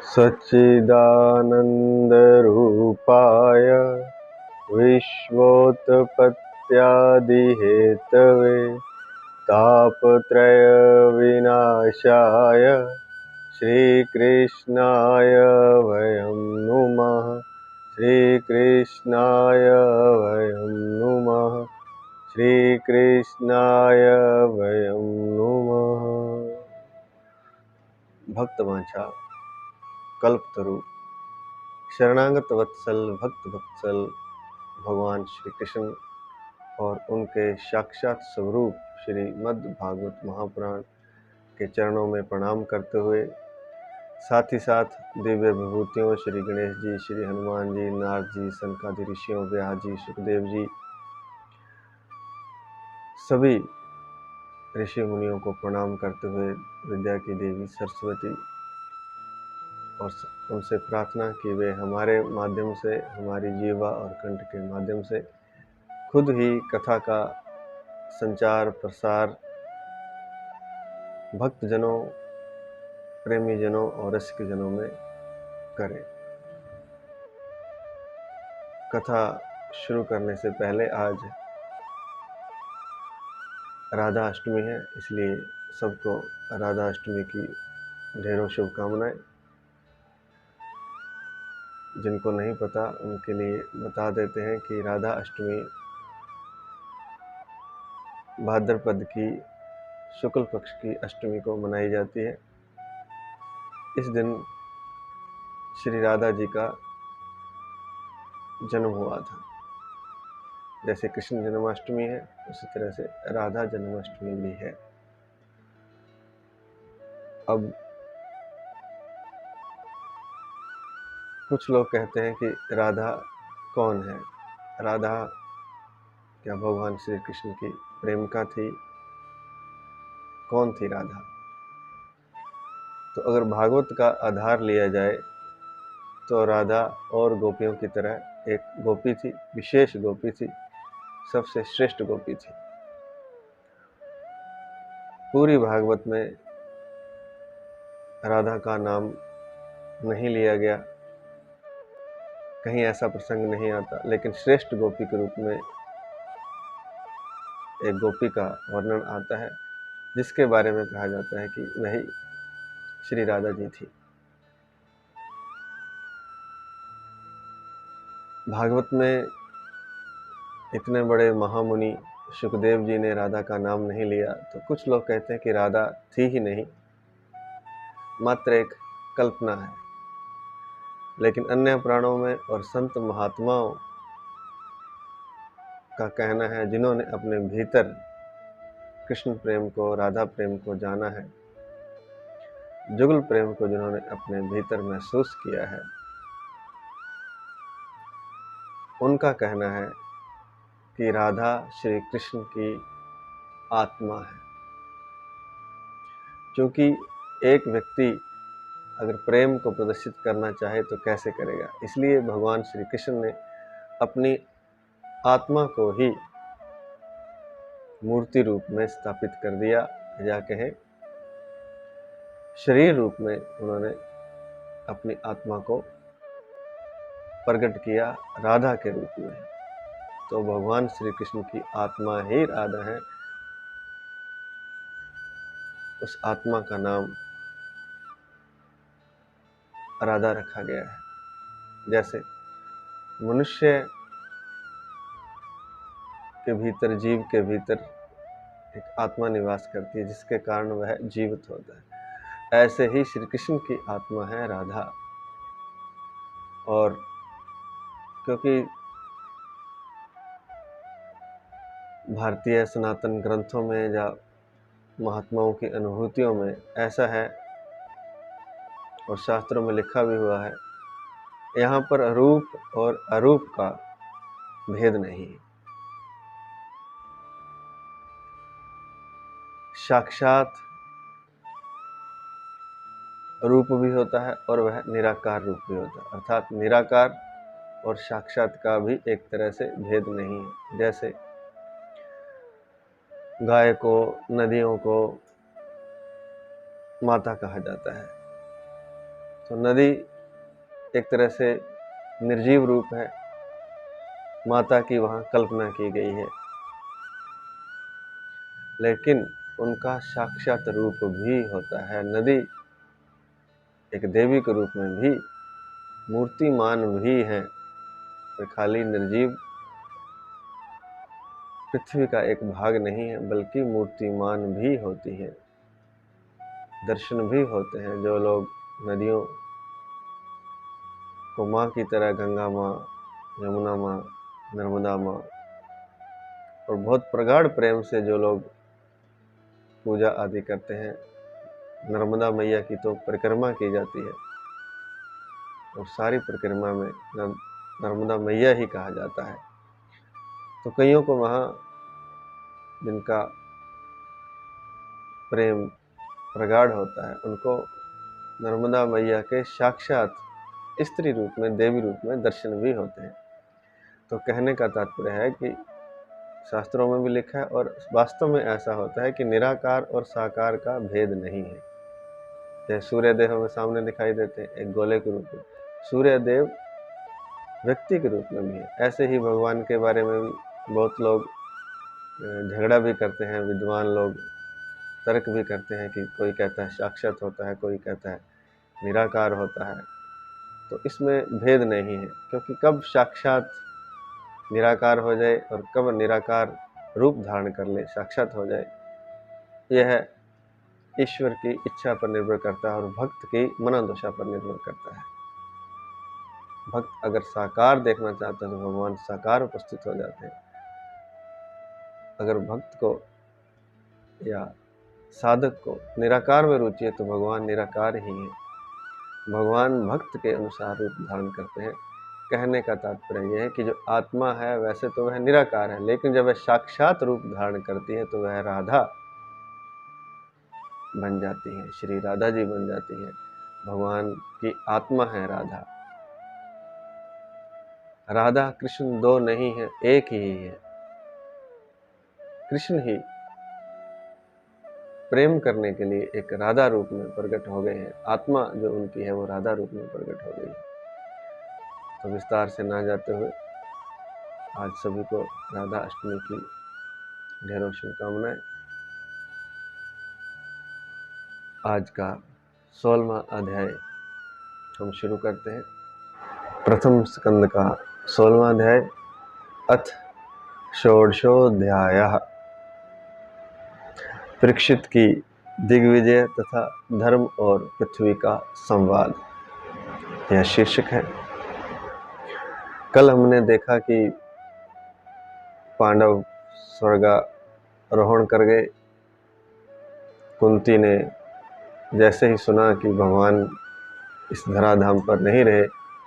सच्चिदानन्दरूपाय विश्वोत्पत्त्यादिहेतवे तापत्रयविनाशाय श्रीकृष्णाय वयं नुमः। श्रीकृष्णाय वयं नुमः। श्रीकृष्णाय वयं नुमः। भक्तवांछा कल्पतरु शरणागत वत्सल भक्त वत्सल भगवान श्री कृष्ण और उनके साक्षात स्वरूप श्री मद् भागवत महापुराण के चरणों में प्रणाम करते हुए, साथ ही साथ दिव्य विभूतियों श्री गणेश जी, श्री हनुमान जी, नारद जी, सनकादि ऋषियों, व्यास जी, सुखदेव जी, सभी ऋषि मुनियों को प्रणाम करते हुए विद्या की देवी सरस्वती और उनसे प्रार्थना कि वे हमारे माध्यम से, हमारी जीवा और कंठ के माध्यम से खुद ही कथा का संचार प्रसार भक्तजनों, प्रेमी जनों और रसिक जनों में करें। कथा शुरू करने से पहले आज राधा अष्टमी है, इसलिए सबको राधा अष्टमी की ढेरों शुभकामनाएं। जिनको नहीं पता उनके लिए बता देते हैं कि राधा अष्टमी भाद्रपद की शुक्ल पक्ष की अष्टमी को मनाई जाती है। इस दिन श्री राधा जी का जन्म हुआ था। जैसे कृष्ण जन्माष्टमी है, उसी तरह से राधा जन्माष्टमी भी है। अब कुछ लोग कहते हैं कि राधा कौन है? राधा क्या भगवान श्री कृष्ण की प्रेमिका थी? कौन थी राधा? तो अगर भागवत का आधार लिया जाए तो राधा और गोपियों की तरह एक गोपी थी, विशेष गोपी थी, सबसे श्रेष्ठ गोपी थी। पूरी भागवत में राधा का नाम नहीं लिया गया, कहीं ऐसा प्रसंग नहीं आता, लेकिन श्रेष्ठ गोपी के रूप में एक गोपी का वर्णन आता है, जिसके बारे में कहा जाता है कि वही श्री राधा जी थी। भागवत में इतने बड़े महामुनि सुखदेव जी ने राधा का नाम नहीं लिया, तो कुछ लोग कहते हैं कि राधा थी ही नहीं, मात्र एक कल्पना है। लेकिन अन्य पुराणों में और संत महात्माओं का कहना है, जिन्होंने अपने भीतर कृष्ण प्रेम को, राधा प्रेम को जाना है, जुगल प्रेम को जिन्होंने अपने भीतर महसूस किया है, उनका कहना है कि राधा श्री कृष्ण की आत्मा है। क्योंकि एक व्यक्ति अगर प्रेम को प्रदर्शित करना चाहे तो कैसे करेगा? इसलिए भगवान श्री कृष्ण ने अपनी आत्मा को ही मूर्ति रूप में स्थापित कर दिया, या कहें शरीर रूप में उन्होंने अपनी आत्मा को प्रकट किया राधा के रूप में। तो भगवान श्री कृष्ण की आत्मा ही राधा है। उस आत्मा का नाम राधा रखा गया है। जैसे मनुष्य के भीतर, जीव के भीतर एक आत्मा निवास करती है, जिसके कारण वह जीवित होता है, ऐसे ही श्री कृष्ण की आत्मा है राधा। और क्योंकि भारतीय सनातन ग्रंथों में या महात्माओं की अनुभूतियों में ऐसा है और शास्त्रों में लिखा भी हुआ है, यहाँ पर रूप और अरूप का भेद नहीं है। साक्षात रूप भी होता है और वह निराकार रूप भी होता है, अर्थात निराकार और साक्षात का भी एक तरह से भेद नहीं है। जैसे गाय को, नदियों को माता कहा जाता है, तो नदी एक तरह से निर्जीव रूप है, माता की वहाँ कल्पना की गई है, लेकिन उनका साक्षात रूप भी होता है। नदी एक देवी के रूप में भी मूर्तिमान भी है, वे खाली निर्जीव पृथ्वी का एक भाग नहीं है, बल्कि मूर्तिमान भी होती है, दर्शन भी होते हैं। जो लोग नदियों को माँ की तरह, गंगा माँ, यमुना माँ, नर्मदा माँ, और बहुत प्रगाढ़ प्रेम से जो लोग पूजा आदि करते हैं, नर्मदा मैया की तो परिक्रमा की जाती है और सारी परिक्रमा में नर्मदा मैया ही कहा जाता है। तो कईयों को वहाँ जिनका प्रेम प्रगाढ़ होता है, उनको नर्मदा मैया के साक्षात स्त्री रूप में, देवी रूप में दर्शन भी होते हैं। तो कहने का तात्पर्य है कि शास्त्रों में भी लिखा है और वास्तव में ऐसा होता है कि निराकार और साकार का भेद नहीं है। जैसे सूर्यदेव हमें सामने दिखाई देते हैं एक गोले के रूप में, सूर्यदेव व्यक्ति के रूप में भी है। ऐसे ही भगवान के बारे में भी बहुत लोग झगड़ा भी करते हैं, विद्वान लोग तर्क भी करते हैं कि कोई कहता है साक्षात होता है, कोई कहता है निराकार होता है। तो इसमें भेद नहीं है, क्योंकि कब साक्षात निराकार हो जाए और कब निराकार रूप धारण कर ले, साक्षात हो जाए, यह ईश्वर की इच्छा पर निर्भर करता है और भक्त की मनोदशा पर निर्भर करता है। भक्त अगर साकार देखना चाहते हैं तो भगवान साकार उपस्थित हो जाते हैं। अगर भक्त को या साधक को निराकार में रुचि है तो भगवान निराकार ही है। भगवान भक्त के अनुसार रूप धारण करते हैं। कहने का तात्पर्य यह है कि जो आत्मा है वैसे तो वह निराकार है, लेकिन जब वह साक्षात रूप धारण करती है तो वह राधा बन जाती है, श्री राधा जी बन जाती है। भगवान की आत्मा है राधा। राधा कृष्ण दो नहीं है, एक ही है। कृष्ण ही प्रेम करने के लिए एक राधा रूप में प्रकट हो गए हैं। आत्मा जो उनकी है वो राधा रूप में प्रकट हो गई है। तो विस्तार से ना जाते हुए आज सभी को राधा अष्टमी की ढेरों शुभकामनाएं। आज का 16वां अध्याय हम शुरू करते हैं। प्रथम स्कंद का 16वां अध्याय, अथ षोडशोऽध्यायः। परीक्षित की दिग्विजय तथा धर्म और पृथ्वी का संवाद, यह शीर्षक है। कल हमने देखा कि पांडव स्वर्गारोहण कर गए। कुंती ने जैसे ही सुना कि भगवान इस धराधाम पर नहीं रहे,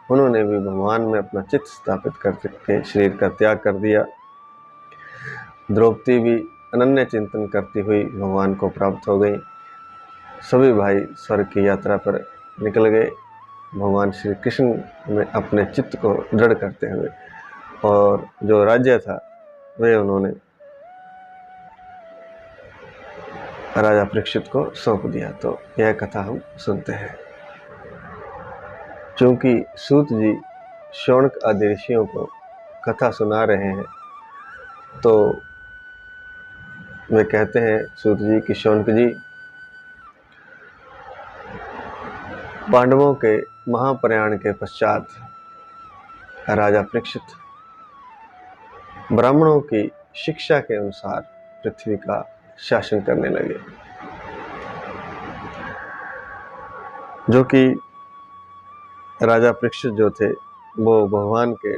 उन्होंने भी भगवान में अपना चित्त स्थापित करके शरीर का त्याग कर दिया। द्रौपदी भी अनन्य चिंतन करती हुई भगवान को प्राप्त हो गई। सभी भाई स्वर्ग की यात्रा पर निकल गए, भगवान श्री कृष्ण में अपने चित्त को दृढ़ करते हुए, और जो राज्य था वे उन्होंने राजा परीक्षित को सौंप दिया। तो यह कथा हम सुनते हैं। चूंकि सूत जी शौनक आदि ऋषियों को कथा सुना रहे हैं, तो वे कहते हैं सूत जी कि शौनक जी, पांडवों के महाप्रयाण के पश्चात राजा परीक्षित ब्राह्मणों की शिक्षा के अनुसार पृथ्वी का शासन करने लगे, जो कि राजा परीक्षित जो थे वो भगवान के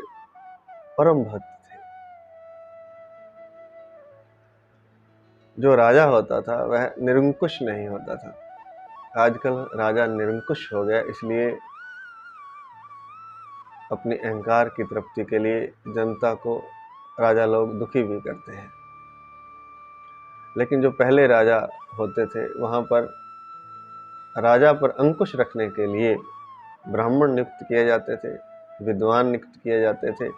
परम भक्त थे। जो राजा होता था वह निरंकुश नहीं होता था। आजकल राजा निरंकुश हो गया, इसलिए अपनी अहंकार की तृप्ति के लिए जनता को राजा लोग दुखी भी करते हैं। लेकिन जो पहले राजा होते थे वहाँ पर राजा पर अंकुश रखने के लिए ब्राह्मण नियुक्त किए जाते थे, विद्वान नियुक्त किए जाते थे,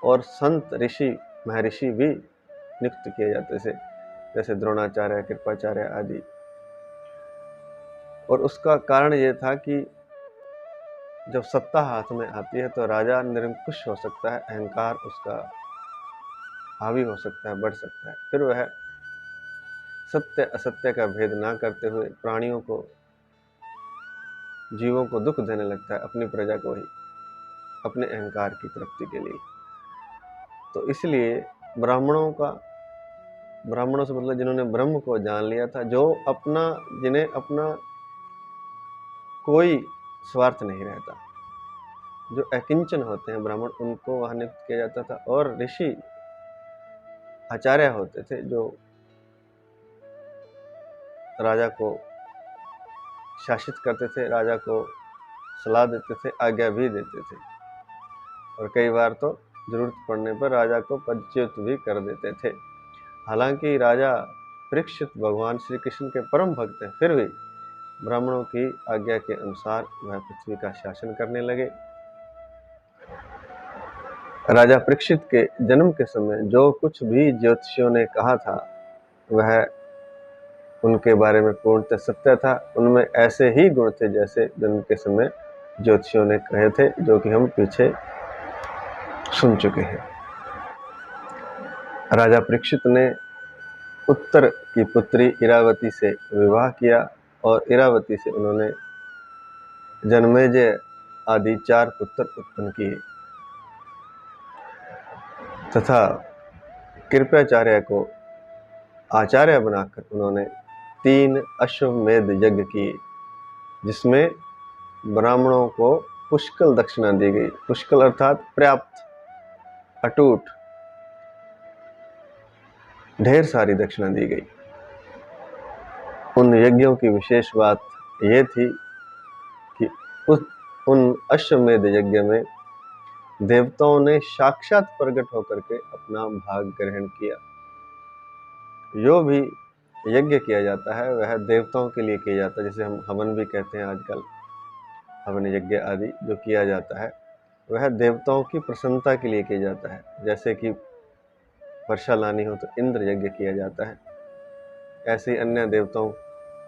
और संत ऋषि महर्षि भी नियुक्त किए जाते थे, जैसे द्रोणाचार्य, कृपाचार्य आदि। और उसका कारण ये था कि जब सत्ता हाथ में आती है तो राजा निरंकुश हो सकता है, अहंकार उसका हावी हो सकता है, बढ़ सकता है। फिर वह सत्य असत्य का भेद ना करते हुए प्राणियों को, जीवों को दुख देने लगता है, अपनी प्रजा को ही, अपने अहंकार की तृप्ति के लिए। तो इसलिए ब्राह्मणों से मतलब जिन्होंने ब्रह्म को जान लिया था, जिन्हें अपना कोई स्वार्थ नहीं रहता, जो अकिंचन होते हैं ब्राह्मण, उनको वहां नियुक्त किया जाता था। और ऋषि आचार्य होते थे जो राजा को शासित करते थे, राजा को सलाह देते थे, आज्ञा भी देते थे, और कई बार तो जरूरत पड़ने पर राजा को पदच्युत भी कर देते थे। हालांकि राजा परीक्षित भगवान श्री कृष्ण के परम भक्त हैं, फिर भी ब्राह्मणों की आज्ञा के अनुसार वह पृथ्वी का शासन करने लगे। राजा परीक्षित के जन्म के समय जो कुछ भी ज्योतिषियों ने कहा था वह उनके बारे में पूर्णतः सत्य था। उनमें ऐसे ही गुण थे जैसे जन्म के समय ज्योतिषियों ने कहे थे, जो कि हम पीछे सुन चुके हैं। राजा परीक्षित ने उत्तर की पुत्री इरावती से विवाह किया और इरावती से उन्होंने जन्मेजय आदि 4 पुत्र उत्पन्न किए तथा कृपाचार्य को आचार्य बनाकर उन्होंने 3 अश्वमेध यज्ञ किए, जिसमें ब्राह्मणों को पुष्कल दक्षिणा दी गई। पुष्कल अर्थात पर्याप्त, अटूट, ढेर सारी दक्षिणा दी गई। उन यज्ञों की विशेष बात यह थी कि उन अश्वमेध यज्ञ में देवताओं ने साक्षात प्रकट होकर के अपना भाग ग्रहण किया। जो भी यज्ञ किया जाता है वह देवताओं के लिए किया जाता है, जिसे हम हवन भी कहते हैं आजकल। हवन यज्ञ आदि जो किया जाता है वह देवताओं की प्रसन्नता के लिए किया जाता है। जैसे कि वर्षा लानी हो तो इंद्र यज्ञ किया जाता है, ऐसे ही अन्य देवताओं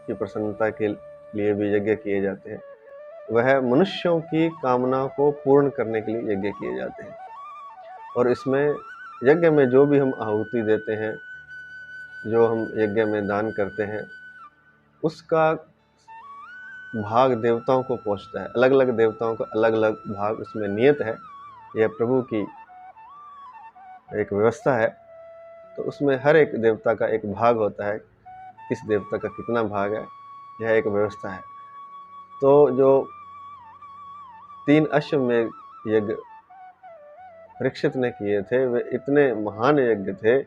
की प्रसन्नता के लिए भी यज्ञ किए जाते हैं। वह मनुष्यों की कामना को पूर्ण करने के लिए यज्ञ किए जाते हैं। और इसमें यज्ञ में जो भी हम आहुति देते हैं, जो हम यज्ञ में दान करते हैं, उसका भाग देवताओं को पहुंचता है। अलग अलग देवताओं का अलग अलग भाग उसमें नियत है। यह प्रभु की एक व्यवस्था है। तो उसमें हर एक देवता का एक भाग होता है, किस देवता का कितना भाग है, यह एक व्यवस्था है। तो जो 3 अश्वमेध यज्ञ परीक्षित ने किए थे वे इतने महान यज्ञ थे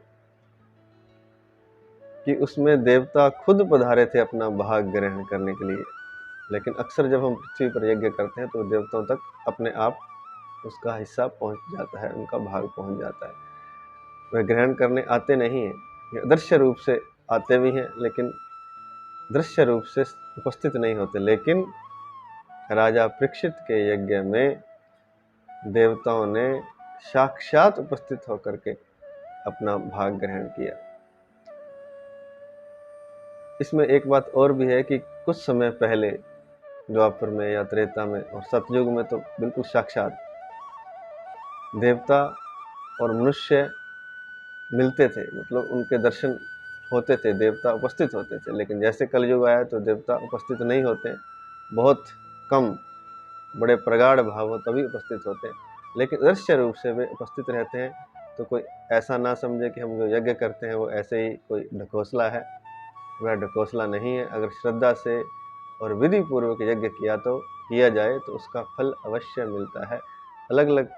कि उसमें देवता खुद पधारे थे अपना भाग ग्रहण करने के लिए। लेकिन अक्सर जब हम पृथ्वी पर यज्ञ करते हैं तो देवताओं तक अपने आप उसका हिस्सा पहुंच जाता है, उनका भाग पहुंच जाता है। वे ग्रहण करने आते नहीं हैं, ये दृश्य रूप से आते भी हैं लेकिन दृश्य रूप से उपस्थित नहीं होते। लेकिन राजा परीक्षित के यज्ञ में देवताओं ने साक्षात उपस्थित होकर के अपना भाग ग्रहण किया। इसमें एक बात और भी है कि कुछ समय पहले द्वापर में या त्रेता में और सतयुग में तो बिल्कुल साक्षात देवता और मनुष्य मिलते थे, मतलब उनके दर्शन होते थे, देवता उपस्थित होते थे। लेकिन जैसे कलयुग आया तो देवता उपस्थित नहीं होते, बहुत कम, बड़े प्रगाढ़ भाव हो तभी उपस्थित होते हैं। लेकिन दृश्य रूप से वे उपस्थित रहते हैं। तो कोई ऐसा ना समझे कि हम जो यज्ञ करते हैं वो ऐसे ही कोई ढकोसला है, वह ढकोसला नहीं है। अगर श्रद्धा से और विधि पूर्वक यज्ञ किया जाए तो उसका फल अवश्य मिलता है। अलग अलग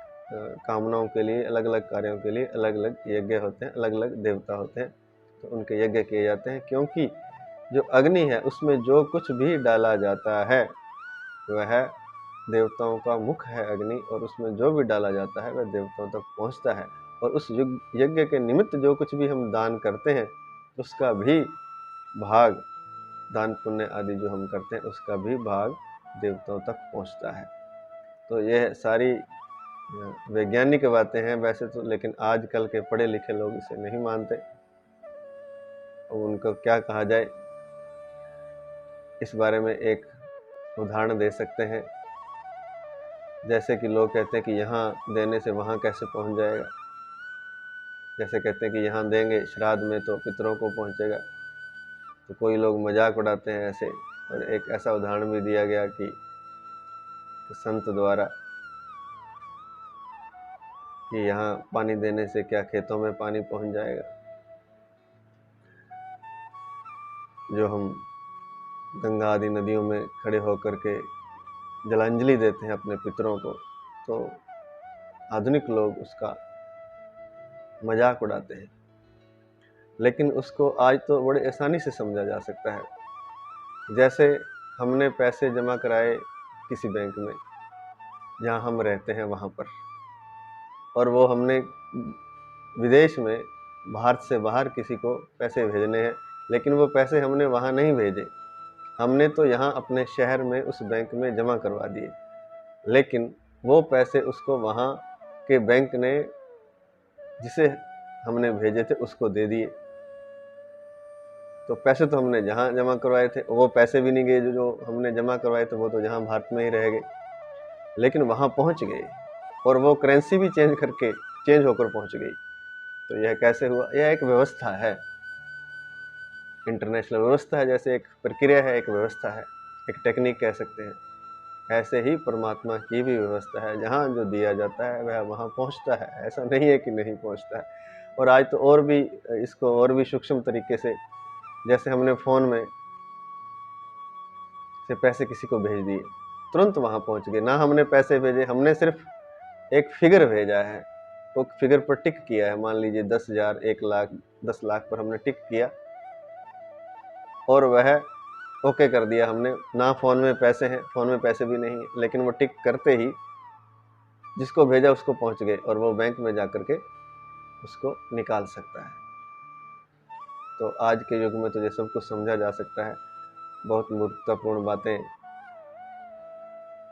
कामनाओं के लिए, अलग अलग कार्यों के लिए अलग अलग यज्ञ होते हैं, अलग अलग देवता होते हैं, तो उनके यज्ञ किए जाते हैं। क्योंकि जो अग्नि है उसमें जो कुछ भी डाला जाता है वह देवताओं का मुख है अग्नि, और उसमें जो भी डाला जाता है वह देवताओं तक पहुंचता है। और उस यज्ञ के निमित्त जो कुछ भी हम दान करते हैं उसका भी भाग, दान पुण्य आदि जो हम करते हैं उसका भी भाग देवताओं तक पहुंचता है। तो यह सारी वैज्ञानिक बातें हैं वैसे तो, लेकिन आजकल के पढ़े लिखे लोग इसे नहीं मानते। अब उनको क्या कहा जाए, इस बारे में एक उदाहरण दे सकते हैं जैसे कि लोग कहते हैं कि यहाँ देने से वहाँ कैसे पहुँच जाएगा, जैसे कहते हैं कि यहाँ देंगे श्राद्ध में तो पितरों को पहुँचेगा। तो कोई लोग मजाक उड़ाते हैं ऐसे। और एक ऐसा उदाहरण भी दिया गया कि संत द्वारा कि यहाँ पानी देने से क्या खेतों में पानी पहुँच जाएगा। जो हम गंगा आदि नदियों में खड़े होकर के जलांजलि देते हैं अपने पितरों को, तो आधुनिक लोग उसका मजाक उड़ाते हैं। लेकिन उसको आज तो बड़े आसानी से समझा जा सकता है। जैसे हमने पैसे जमा कराए किसी बैंक में जहाँ हम रहते हैं वहाँ पर, और वो हमने विदेश में भारत से बाहर किसी को पैसे भेजने हैं, लेकिन वो पैसे हमने वहाँ नहीं भेजे, हमने तो यहाँ अपने शहर में उस बैंक में जमा करवा दिए। लेकिन वो पैसे उसको वहाँ के बैंक ने जिसे हमने भेजे थे उसको दे दिए। तो पैसे तो हमने जहाँ जमा करवाए थे वो पैसे भी नहीं गए, जो हमने जमा करवाए थे वो तो जहाँ भारत में ही रह गए, लेकिन वहाँ पहुँच गए और वो करेंसी भी चेंज होकर पहुँच गई। तो यह कैसे हुआ? यह एक व्यवस्था है, इंटरनेशनल व्यवस्था है। जैसे एक प्रक्रिया है, एक व्यवस्था है, एक टेक्निक कह सकते हैं। ऐसे ही परमात्मा की भी व्यवस्था है, जहाँ जो दिया जाता है वह वहाँ पहुँचता है, ऐसा नहीं है कि नहीं पहुँचता है। और आज तो और भी इसको और भी सूक्ष्म तरीके से, जैसे हमने फ़ोन में से पैसे किसी को भेज दिए, तुरंत वहाँ पहुँच गए। ना हमने पैसे भेजे, हमने सिर्फ एक फिगर भेजा है, वो फिगर पर टिक किया है। मान लीजिए 10,000, 1 लाख, 10 लाख पर हमने टिक किया और वह ओके कर दिया हमने। ना फ़ोन में पैसे हैं, फ़ोन में पैसे भी नहीं है, लेकिन वो टिक करते ही जिसको भेजा उसको पहुँच गए और वो बैंक में जा कर के उसको निकाल सकता है। तो आज के युग में तो ये सब कुछ समझा जा सकता है। बहुत मूर्खतापूर्ण बातें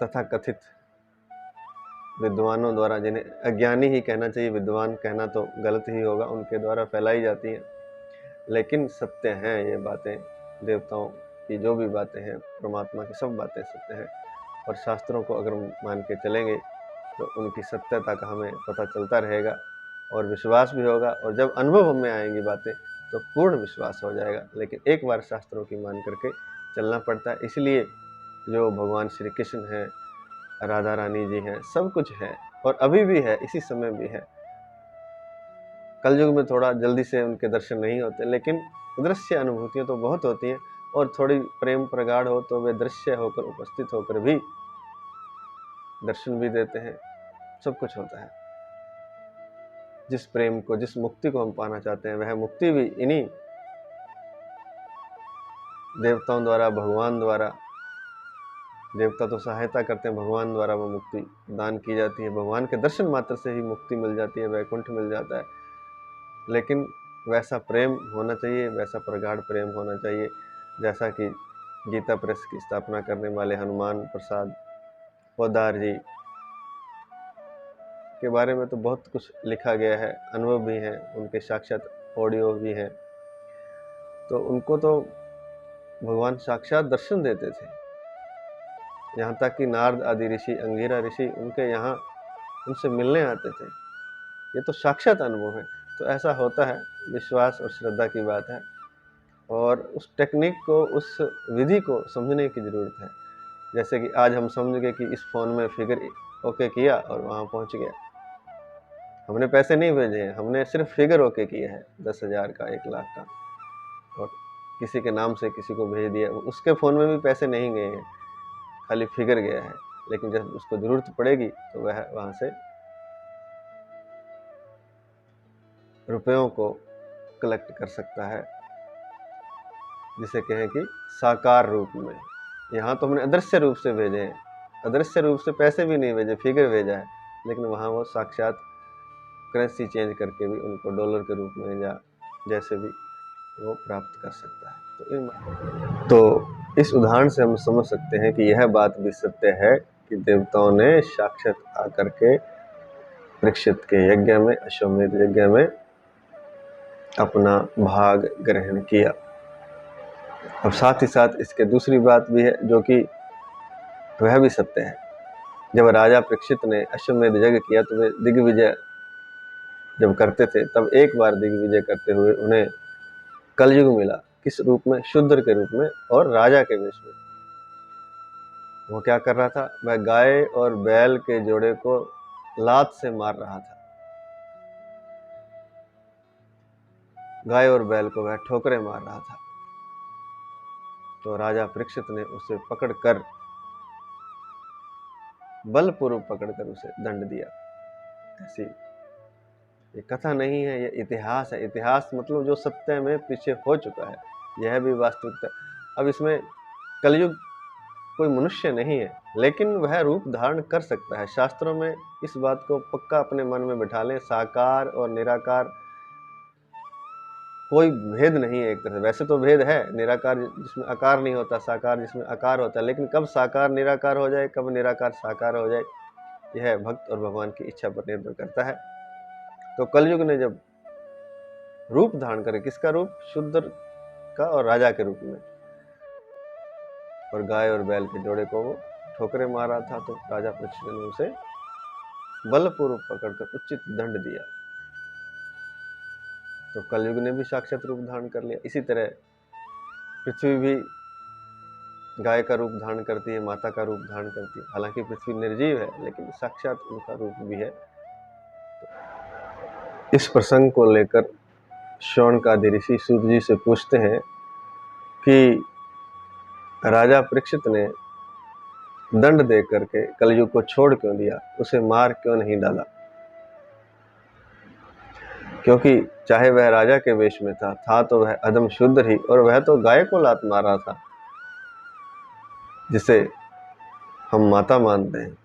तथा कथित विद्वानों द्वारा, जिन्हें अज्ञानी ही कहना चाहिए, विद्वान कहना तो गलत ही होगा, उनके द्वारा फैलाई जाती हैं। लेकिन सत्य हैं ये बातें, देवताओं की जो भी बातें हैं, परमात्मा की सब बातें सत्य हैं। और शास्त्रों को अगर मान के चलेंगे तो उनकी सत्यता का हमें पता चलता रहेगा और विश्वास भी होगा। और जब अनुभव में आएंगी बातें तो पूर्ण विश्वास हो जाएगा। लेकिन एक बार शास्त्रों की मान करके चलना पड़ता है। इसलिए जो भगवान श्री कृष्ण हैं, राधा रानी जी हैं, सब कुछ है और अभी भी है, इसी समय भी है। कलयुग में थोड़ा जल्दी से उनके दर्शन नहीं होते, लेकिन दृश्य अनुभूतियाँ तो बहुत होती हैं। और थोड़ी प्रेम प्रगाढ़ हो तो वे दृश्य होकर, उपस्थित होकर भी दर्शन भी देते हैं। सब कुछ होता है। जिस प्रेम को, जिस मुक्ति को हम पाना चाहते हैं, वह मुक्ति भी इन्हीं देवताओं द्वारा, भगवान द्वारा, देवता तो सहायता करते हैं, भगवान द्वारा वो मुक्ति प्रदान की जाती है। भगवान के दर्शन मात्र से ही मुक्ति मिल जाती है, वैकुंठ मिल जाता है। लेकिन वैसा प्रेम होना चाहिए, वैसा प्रगाढ़ प्रेम होना चाहिए, जैसा कि गीता प्रेस की स्थापना करने वाले हनुमान प्रसाद पोद्दार जी के बारे में तो बहुत कुछ लिखा गया है, अनुभव भी हैं, उनके साक्षात ऑडियो भी हैं। तो उनको तो भगवान साक्षात दर्शन देते थे। यहाँ तक कि नारद आदि ऋषि, अंगिरा ऋषि उनके यहाँ उनसे मिलने आते थे। ये तो साक्षात अनुभव है। तो ऐसा होता है, विश्वास और श्रद्धा की बात है। और उस टेक्निक को, उस विधि को समझने की ज़रूरत है। जैसे कि आज हम समझ गए कि इस फ़ोन में फिगर ओके किया और वहाँ पहुँच गया। हमने पैसे नहीं भेजे हैं, हमने सिर्फ फिगर ओके किया है, 10,000 का, 1 लाख का, और किसी के नाम से किसी को भेज दिया। उसके फ़ोन में भी पैसे नहीं गए हैं, खाली फिगर गया है। लेकिन जब उसको ज़रूरत पड़ेगी तो वह वहाँ से रुपयों को कलेक्ट कर सकता है, जिसे कहें कि साकार रूप में। यहाँ तो हमने अदृश्य रूप से भेजे हैं, अदृश्य रूप से पैसे भी नहीं भेजे, फिगर भेजा है, लेकिन वहाँ वो साक्षात करेंसी चेंज करके भी उनको डॉलर के रूप में या जैसे भी वो प्राप्त कर सकता है। तो इस उदाहरण से हम समझ सकते हैं कि यह बात भी सत्य है कि देवताओं ने साक्षात आकर के परीक्षित के यज्ञ में, अश्वमेध यज्ञ में अपना भाग ग्रहण किया। अब साथ ही साथ इसके दूसरी बात भी है जो कि वह भी सत्य है जब राजा परीक्षित ने अश्वमेध यज्ञ किया तो वे दिग्विजय जब करते थे, तब एक बार दिग्विजय करते हुए उन्हें कलयुग मिला। किस रूप में? शूद्र के रूप में और राजा के वेश में। वो क्या कर रहा था? वह गाय और बैल के जोड़े को लात से मार रहा था। गाय और बैल को वह ठोकरें मार रहा था। तो राजा परीक्षित ने उसे पकड़कर, बलपूर्वक पकड़कर उसे दंड दिया। ऐसी ये कथा नहीं है, ये इतिहास है। इतिहास मतलब जो सत्य में पीछे हो चुका है, यह भी वास्तविकता। अब इसमें कलयुग कोई मनुष्य नहीं है, लेकिन वह रूप धारण कर सकता है। शास्त्रों में इस बात को पक्का अपने मन में बिठा लें, साकार और निराकार कोई भेद नहीं है। एक तरह से वैसे तो भेद है, निराकार जिसमें आकार नहीं होता, साकार जिसमें आकार होता है, लेकिन कब साकार निराकार हो जाए, कब निराकार साकार हो जाए, यह भक्त और भगवान की इच्छा पर निर्भर करता है। तो कलयुग ने जब रूप धारण करे, किसका रूप? शूद्र का और राजा के रूप में, और गाय और बैल के जोड़े को वो ठोकरे मारा था, तो राजा परीक्षित ने उसे बलपूर्वक पकड़कर उचित दंड दिया। तो कलयुग ने भी साक्षात रूप धारण कर लिया। इसी तरह पृथ्वी भी गाय का रूप धारण करती है, माता का रूप धारण करती है। हालांकि पृथ्वी निर्जीव है, लेकिन साक्षात उनका रूप भी है। इस प्रसंग को लेकर शौनकादि ऋषि सूत जी से पूछते हैं कि राजा परीक्षित ने दंड दे करके कलयुग को छोड़ क्यों दिया, उसे मार क्यों नहीं डाला? क्योंकि चाहे वह राजा के वेश में था तो वह अधम शूद्र ही, और वह तो गाय को लात मार रहा था, जिसे हम माता मानते हैं।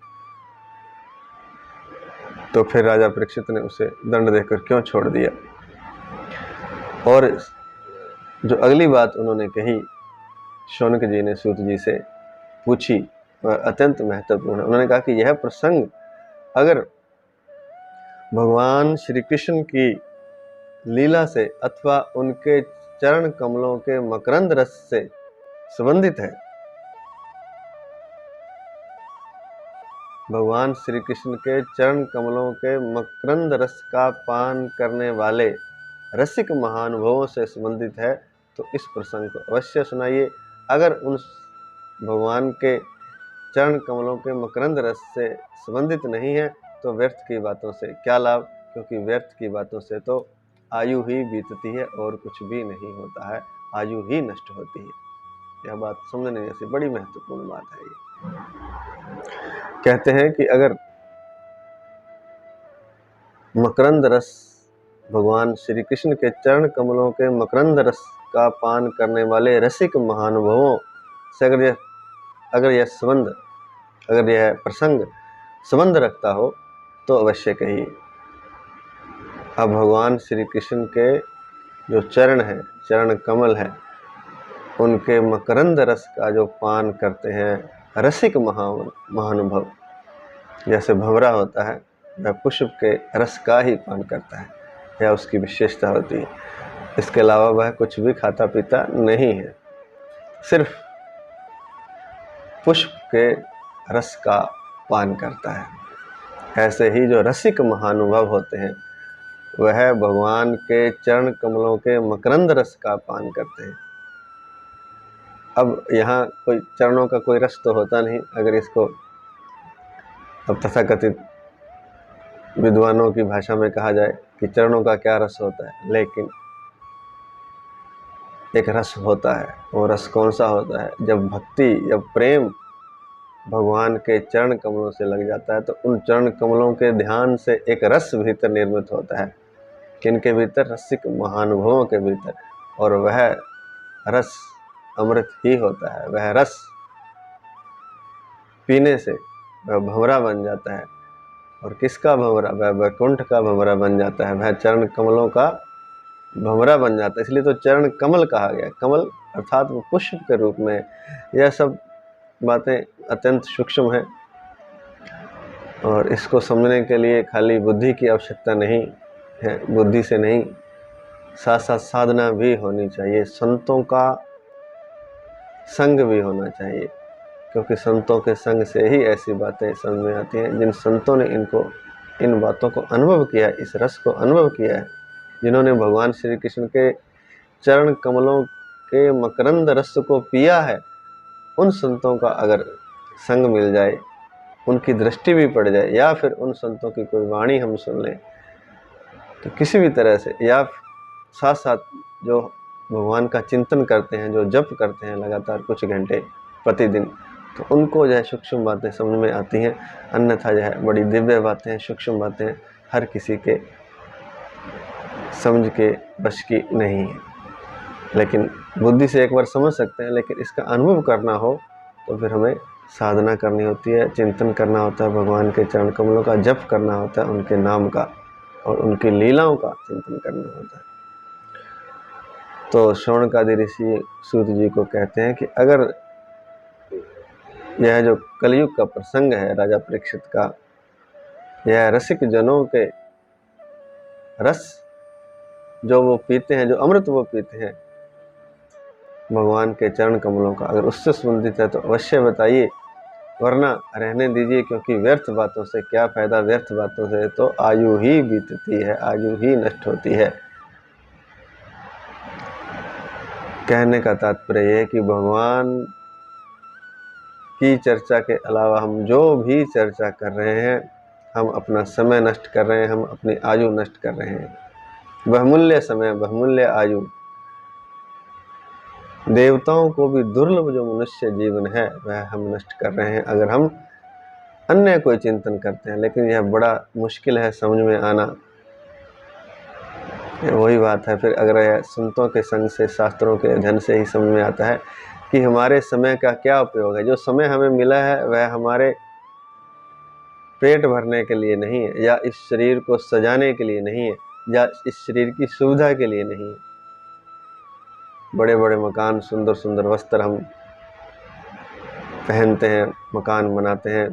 तो फिर राजा परीक्षित ने उसे दंड देकर क्यों छोड़ दिया? और जो अगली बात उन्होंने कही, शौनक जी ने सूत जी से पूछी, वह अत्यंत महत्वपूर्ण है। उन्होंने कहा कि यह प्रसंग अगर भगवान श्री कृष्ण की लीला से अथवा उनके चरण कमलों के मकरंद रस से संबंधित है, भगवान श्री कृष्ण के चरण कमलों के मकरंद रस का पान करने वाले रसिक महानुभवों से संबंधित है, तो इस प्रसंग को अवश्य सुनाइए। अगर उन भगवान के चरण कमलों के मकरंद रस से संबंधित नहीं है तो व्यर्थ की बातों से क्या लाभ? क्योंकि व्यर्थ की बातों से तो आयु ही बीतती है और कुछ भी नहीं होता है, आयु ही नष्ट होती है। यह बात समझने जैसी बड़ी महत्वपूर्ण बात है। ये कहते हैं कि अगर मकरंद रस, भगवान श्री कृष्ण के चरण कमलों के मकरंद रस का पान करने वाले रसिक महानुभवों से अगर यह प्रसंग संबंध रखता हो तो अवश्य कहिए। अब भगवान श्री कृष्ण के जो चरण है, चरण कमल है, उनके मकरंद रस का जो पान करते हैं रसिक महानुभव, जैसे भंवरा होता है, वह पुष्प के रस का ही पान करता है, यह उसकी विशेषता होती है। इसके अलावा वह कुछ भी खाता पीता नहीं है, सिर्फ पुष्प के रस का पान करता है। ऐसे ही जो रसिक महानुभव होते हैं वह भगवान के चरण कमलों के मकरंद रस का पान करते हैं। अब यहाँ कोई चरणों का कोई रस तो होता नहीं, अगर इसको अब तथाकथित विद्वानों की भाषा में कहा जाए कि चरणों का क्या रस होता है, लेकिन एक रस होता है। वो रस कौन सा होता है? जब भक्ति, जब प्रेम भगवान के चरण कमलों से लग जाता है तो उन चरण कमलों के ध्यान से एक रस भीतर निर्मित होता है। किनके भीतर? रसिक महानुभवों के भीतर। और वह रस अमृत ही होता है। वह रस पीने से वह भंवरा बन जाता है। और किसका भंवरा? वह वैकुंठ का भंवरा बन जाता है, वह चरण कमलों का भंवरा बन जाता है। इसलिए तो चरण कमल कहा गया। कमल अर्थात वो पुष्प के रूप में। यह सब बातें अत्यंत सूक्ष्म हैं और इसको समझने के लिए खाली बुद्धि की आवश्यकता नहीं है, बुद्धि से नहीं, साथ साथ साधना भी होनी चाहिए, संतों का संग भी होना चाहिए। क्योंकि संतों के संग से ही ऐसी बातें समझ में आती हैं। जिन संतों ने इन बातों को अनुभव किया है, इस रस को अनुभव किया है, जिन्होंने भगवान श्री कृष्ण के चरण कमलों के मकरंद रस को पिया है, उन संतों का अगर संग मिल जाए, उनकी दृष्टि भी पड़ जाए, या फिर उन संतों की कोई वाणी हम सुन लें, तो किसी भी तरह से, या साथ साथ जो भगवान का चिंतन करते हैं, जो जप करते हैं लगातार कुछ घंटे प्रतिदिन, तो उनको जो है सूक्ष्म बातें समझ में आती हैं। अन्यथा जो है बड़ी दिव्य बातें हैं, सूक्ष्म बातें हर किसी के समझ के बश की नहीं है। लेकिन बुद्धि से एक बार समझ सकते हैं, लेकिन इसका अनुभव करना हो तो फिर हमें साधना करनी होती है, चिंतन करना होता है, भगवान के चरण कमलों का जप करना होता है, उनके नाम का और उनकी लीलाओं का चिंतन करना होता है। तो शौनकादि ऋषि सूत जी को कहते हैं कि अगर यह जो कलयुग का प्रसंग है राजा परीक्षित का, यह रसिक जनों के रस जो वो पीते हैं, जो अमृत वो पीते हैं भगवान के चरण कमलों का, अगर उससे संबंधित है तो अवश्य बताइए, वरना रहने दीजिए, क्योंकि व्यर्थ बातों से क्या फायदा, व्यर्थ बातों से तो आयु ही बीतती है, आयु ही नष्ट होती है। कहने का तात्पर्य यह है कि भगवान की चर्चा के अलावा हम जो भी चर्चा कर रहे हैं, हम अपना समय नष्ट कर रहे हैं, हम अपनी आयु नष्ट कर रहे हैं। बहुमूल्य समय, बहुमूल्य आयु, देवताओं को भी दुर्लभ जो मनुष्य जीवन है वह हम नष्ट कर रहे हैं अगर हम अन्य कोई चिंतन करते हैं। लेकिन यह बड़ा मुश्किल है समझ में आना। वही बात है फिर, अगर यह संतों के संग से, शास्त्रों के अध्ययन से ही समझ में आता है कि हमारे समय का क्या उपयोग है। जो समय हमें मिला है वह हमारे पेट भरने के लिए नहीं है, या इस शरीर को सजाने के लिए नहीं है, या इस शरीर की सुविधा के लिए नहीं है। बड़े बड़े मकान, सुंदर सुंदर वस्त्र हम पहनते हैं, मकान बनाते हैं,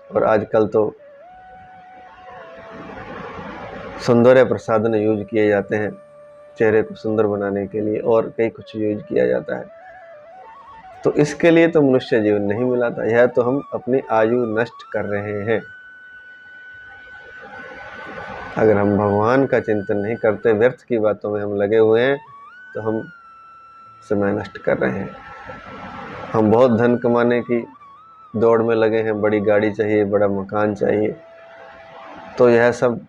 और आजकल तो सौंदर्य प्रसाधन यूज किए जाते हैं चेहरे को सुंदर बनाने के लिए, और कई कुछ यूज किया जाता है। तो इसके लिए तो मनुष्य जीवन नहीं मिला था, यह तो हम अपनी आयु नष्ट कर रहे हैं। अगर हम भगवान का चिंतन नहीं करते, व्यर्थ की बातों में हम लगे हुए हैं, तो हम समय नष्ट कर रहे हैं। हम बहुत धन कमाने की दौड़ में लगे हैं, बड़ी गाड़ी चाहिए, बड़ा मकान चाहिए, तो यह सब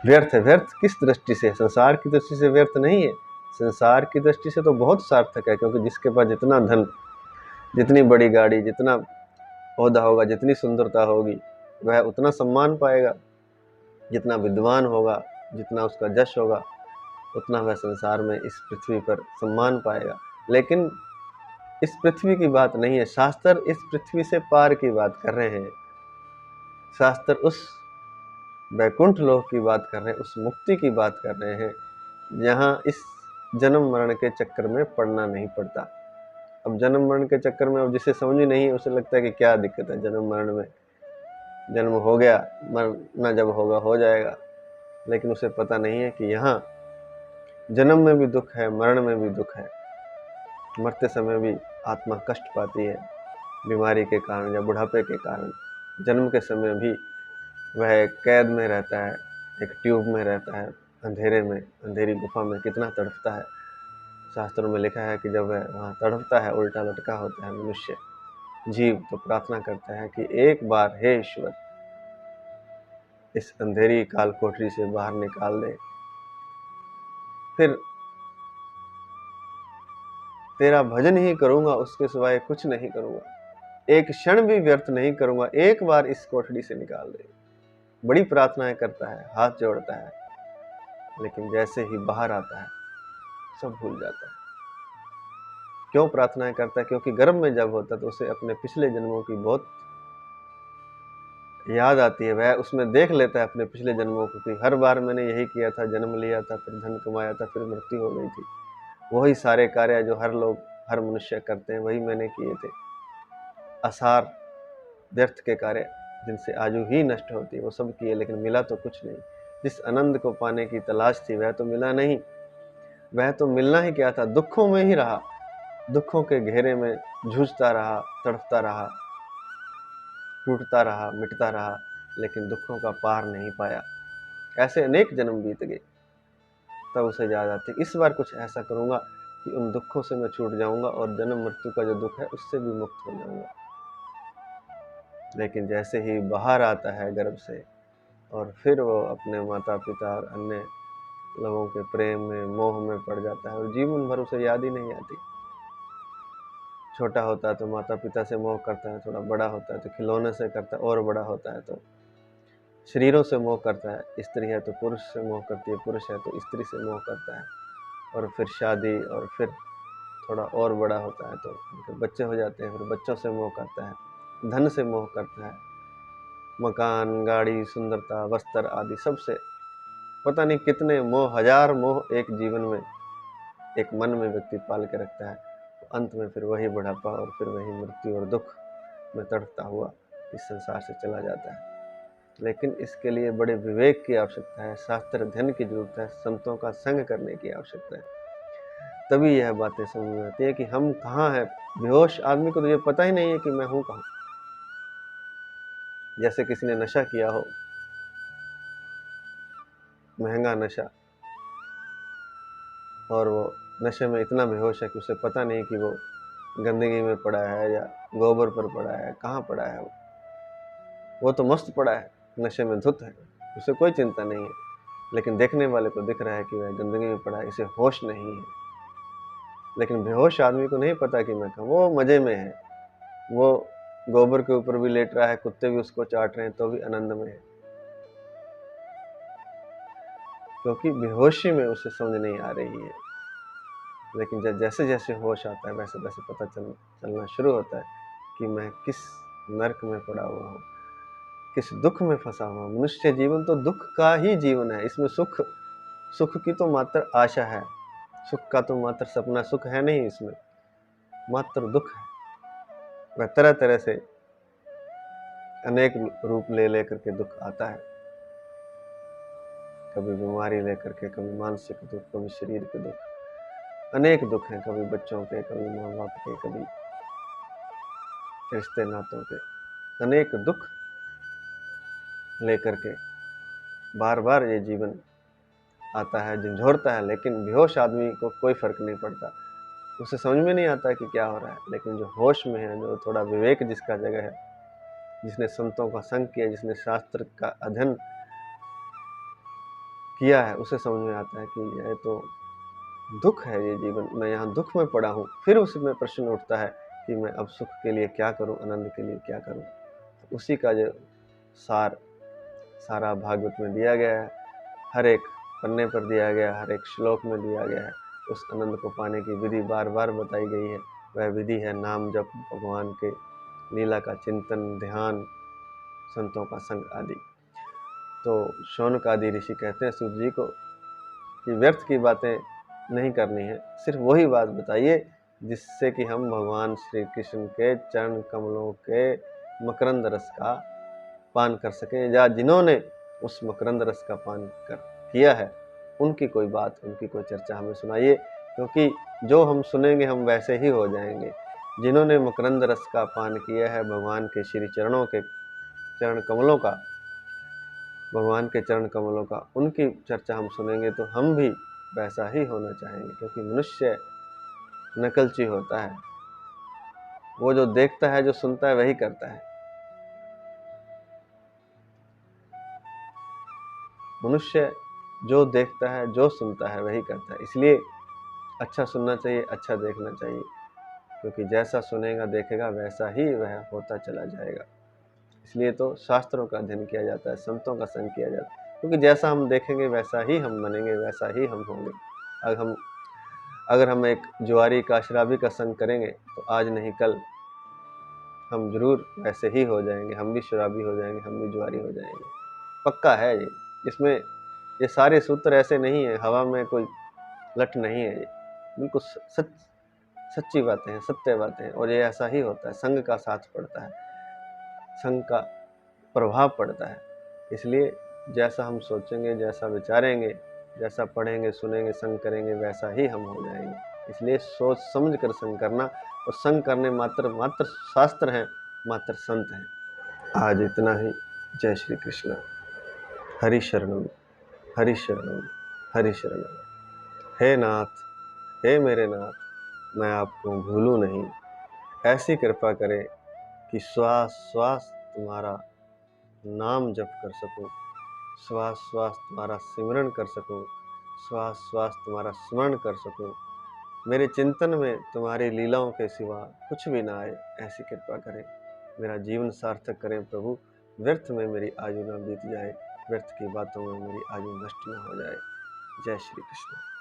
व्यर्थ है। व्यर्थ किस दृष्टि से? संसार की दृष्टि से व्यर्थ नहीं है, संसार की दृष्टि से तो बहुत सार्थक है, क्योंकि जिसके पास जितना धन, जितनी बड़ी गाड़ी, जितना ओहदा होगा, जितनी सुंदरता होगी, वह उतना सम्मान पाएगा। जितना विद्वान होगा, जितना उसका यश होगा, उतना वह संसार में, इस पृथ्वी पर सम्मान पाएगा। लेकिन इस पृथ्वी की बात नहीं है, शास्त्र इस पृथ्वी से पार की बात कर रहे हैं। शास्त्र उस वैकुंठ लोक की बात कर रहे हैं, उस मुक्ति की बात कर रहे हैं, जहाँ इस जन्म मरण के चक्कर में पड़ना नहीं पड़ता। अब जन्म मरण के चक्कर में, अब जिसे समझ ही नहीं है उसे लगता है कि क्या दिक्कत है जन्म मरण में, जन्म हो गया, मरना जब होगा हो जाएगा। लेकिन उसे पता नहीं है कि यहाँ जन्म में भी दुख है, मरण में भी दुख है। मरते समय भी आत्मा कष्ट पाती है बीमारी के कारण या बुढ़ापे के कारण। जन्म के समय भी वह एक कैद में रहता है, एक ट्यूब में रहता है, अंधेरे में, अंधेरी गुफा में कितना तड़पता है। शास्त्रों में लिखा है कि जब वह वहाँ तड़पता है, उल्टा लटका होता है मनुष्य, जीव, तो प्रार्थना करता है कि एक बार हे ईश्वर इस अंधेरी काल कोठरी से बाहर निकाल दे, फिर तेरा भजन ही करूंगा, उसके सिवाय कुछ नहीं करूंगा, एक क्षण भी व्यर्थ नहीं करूंगा, एक बार इस कोठरी से निकाल दे। बड़ी प्रार्थनाएं करता है, हाथ जोड़ता है, लेकिन जैसे ही बाहर आता है सब भूल जाता है। क्यों प्रार्थनाएं करता है? क्योंकि गर्भ में जब होता है तो उसे अपने पिछले जन्मों की बहुत याद आती है। वह उसमें देख लेता है अपने पिछले जन्मों को कि हर बार मैंने यही किया था, जन्म लिया था, फिर धन कमाया था, फिर मृत्यु हो गई थी। वही सारे कार्य जो हर लोग, हर मनुष्य करते हैं, वही मैंने किए थे। असार व्यर्थ के कार्य जिनसे आयु ही नष्ट होती है, वो सब किए, लेकिन मिला तो कुछ नहीं। जिस आनंद को पाने की तलाश थी वह तो मिला नहीं। वह तो मिलना ही क्या था, दुखों में ही रहा। दुखों के घेरे में जूझता रहा, तड़पता रहा, टूटता रहा, मिटता रहा, लेकिन दुखों का पार नहीं पाया। ऐसे अनेक जन्म बीत गए। तब उसे याद आती, इस बार कुछ ऐसा करूँगा कि उन दुखों से मैं छूट जाऊँगा और जन्म मृत्यु का जो दुख है उससे भी मुक्त हो जाऊँगा। लेकिन जैसे ही बाहर आता है गर्भ से और फिर वो अपने माता पिता और अन्य लोगों के प्रेम में, मोह में पड़ जाता है और जीवन भर उसे याद ही नहीं आती। छोटा होता है तो माता पिता से मोह करता है, थोड़ा बड़ा होता है तो खिलौने से करता है, और बड़ा होता है तो शरीरों से मोह करता है। स्त्री है तो पुरुष से मोह करती है, पुरुष है तो स्त्री से मोह करता है, और फिर शादी, और फिर थोड़ा और बड़ा होता है तो उनके बच्चे हो जाते हैं, फिर बच्चों से मोह करता है, धन से मोह करता है, मकान, गाड़ी, सुंदरता, वस्त्र आदि सबसे पता नहीं कितने मोह, हजार मोह एक जीवन में, एक मन में व्यक्ति पाल के रखता है। तो अंत में फिर वही बुढ़ापा और फिर वही मृत्यु और दुख में तड़पता हुआ इस संसार से चला जाता है। लेकिन इसके लिए बड़े विवेक की आवश्यकता है, शास्त्र अध्ययन की जरूरत है, संतों का संग करने की आवश्यकता है। तभी यह बातें समझ में आती है कि हम कहाँ हैं। बेहोश आदमी को तो ये पता ही नहीं है कि मैं हूँ कहाँ। जैसे किसी ने नशा किया हो, महंगा नशा, और वो नशे में इतना बेहोश है कि उसे पता नहीं कि वो गंदगी में पड़ा है या गोबर पर पड़ा है, कहाँ पड़ा है। वो तो मस्त पड़ा है, नशे में धुत है, उसे कोई चिंता नहीं है, लेकिन देखने वाले को दिख रहा है कि वह गंदगी में पड़ा है, इसे होश नहीं है। लेकिन बेहोश आदमी को नहीं पता कि मैं कहाँ, वो मजे में है, वो गोबर के ऊपर भी लेट रहा है, कुत्ते भी उसको चाट रहे हैं तो भी आनंद में है, क्योंकि बेहोशी में उसे समझ नहीं आ रही है। लेकिन जैसे जैसे होश आता है वैसे वैसे पता चलना शुरू होता है कि मैं किस नरक में पड़ा हुआ हूँ, किस दुख में फंसा हुआ हूँ। मनुष्य जीवन तो दुख का ही जीवन है। इसमें सुख की तो मात्र आशा है, सुख का तो मात्र सपना, सुख है नहीं, इसमें मात्र दुख है। वह तरह तरह से अनेक रूप ले लेकर के दुख आता है, कभी बीमारी लेकर के, कभी मानसिक दुख, कभी शरीर के दुख, अनेक दुख हैं, कभी बच्चों के, कभी माँ बाप के, कभी रिश्ते नातों के, अनेक दुख लेकर के बार बार ये जीवन आता है, झंझोरता है। लेकिन बेहोश आदमी को कोई फर्क नहीं पड़ता, उसे समझ में नहीं आता कि क्या हो रहा है। लेकिन जो होश में है, जो थोड़ा विवेक जिसका जगह है, जिसने संतों का संग किया, जिसने शास्त्र का अध्ययन किया है, उसे समझ में आता है कि यह तो दुख है, ये जीवन, मैं यहाँ दुख में पड़ा हूँ। फिर उसमें प्रश्न उठता है कि मैं अब सुख के लिए क्या करूँ, आनंद के लिए क्या करूँ। तो उसी का जो सारा भागवत में दिया गया है, हर एक पन्ने पर दिया गया, हर एक श्लोक में दिया गया है। उस आनंद को पाने की विधि बार बार बताई गई है। वह विधि है नाम जप, भगवान के लीला का चिंतन, ध्यान, संतों का संग आदि। तो शौनक आदि ऋषि कहते हैं सूत जी को कि व्यर्थ की बातें नहीं करनी है, सिर्फ वही बात बताइए जिससे कि हम भगवान श्री कृष्ण के चरण कमलों के मकरंद रस का पान कर सकें, या जिन्होंने उस मकरंद रस का पान किया है उनकी कोई बात, उनकी कोई चर्चा हमें सुनाइए, क्योंकि जो हम सुनेंगे हम वैसे ही हो जाएंगे। जिन्होंने मकरंद रस का पान किया है भगवान के श्री चरणों के चरण कमलों का, भगवान के चरण कमलों का, उनकी चर्चा हम सुनेंगे तो हम भी वैसा ही होना चाहेंगे। क्योंकि मनुष्य नकलची होता है, वो जो देखता है, जो सुनता है, वही करता है। मनुष्य जो देखता है, जो सुनता है, वही करता है। इसलिए अच्छा सुनना चाहिए, अच्छा देखना चाहिए, क्योंकि जैसा सुनेगा देखेगा वैसा ही वह होता चला जाएगा। इसलिए तो शास्त्रों का अध्ययन किया जाता है, संतों का संग किया जाता है, क्योंकि जैसा हम देखेंगे वैसा ही हम बनेंगे, वैसा ही हम होंगे। अगर हम एक जुआरी का, शराबी का संग करेंगे तो आज नहीं कल हम जरूर वैसे ही हो जाएंगे, हम भी शराबी हो जाएंगे, हम भी जुआरी हो जाएंगे, पक्का है ये। इसमें ये सारे सूत्र ऐसे नहीं है, हवा में कोई लट नहीं है, ये बिल्कुल सच्ची बातें हैं, सत्य बातें हैं। और ये ऐसा ही होता है, संग का साथ पड़ता है, संग का प्रभाव पड़ता है। इसलिए जैसा हम सोचेंगे, जैसा विचारेंगे, जैसा पढ़ेंगे, सुनेंगे, संग करेंगे, वैसा ही हम हो जाएंगे। इसलिए सोच समझ कर संग करना, और संग करने मात्र मात्र शास्त्र हैं, मात्र संत हैं। आज इतना ही। जय श्री कृष्ण। हरि शरणम, हरि शरणम, हरि शरणम। हे नाथ, हे मेरे नाथ, मैं आपको भूलूं नहीं। ऐसी कृपा करें कि श्वास श्वास तुम्हारा नाम जप कर सकूं, श्वास श्वास तुम्हारा सिमरन कर सकूं, श्वास श्वास तुम्हारा स्मरण कर सकूं। मेरे चिंतन में तुम्हारी लीलाओं के सिवा कुछ भी ना आए, ऐसी कृपा करें। मेरा जीवन सार्थक करें प्रभु। व्यर्थ में मेरी आयु न बीत जाए, व्यर्थ की बातों में मेरी आयु नष्ट न हो जाए। जय श्री कृष्ण।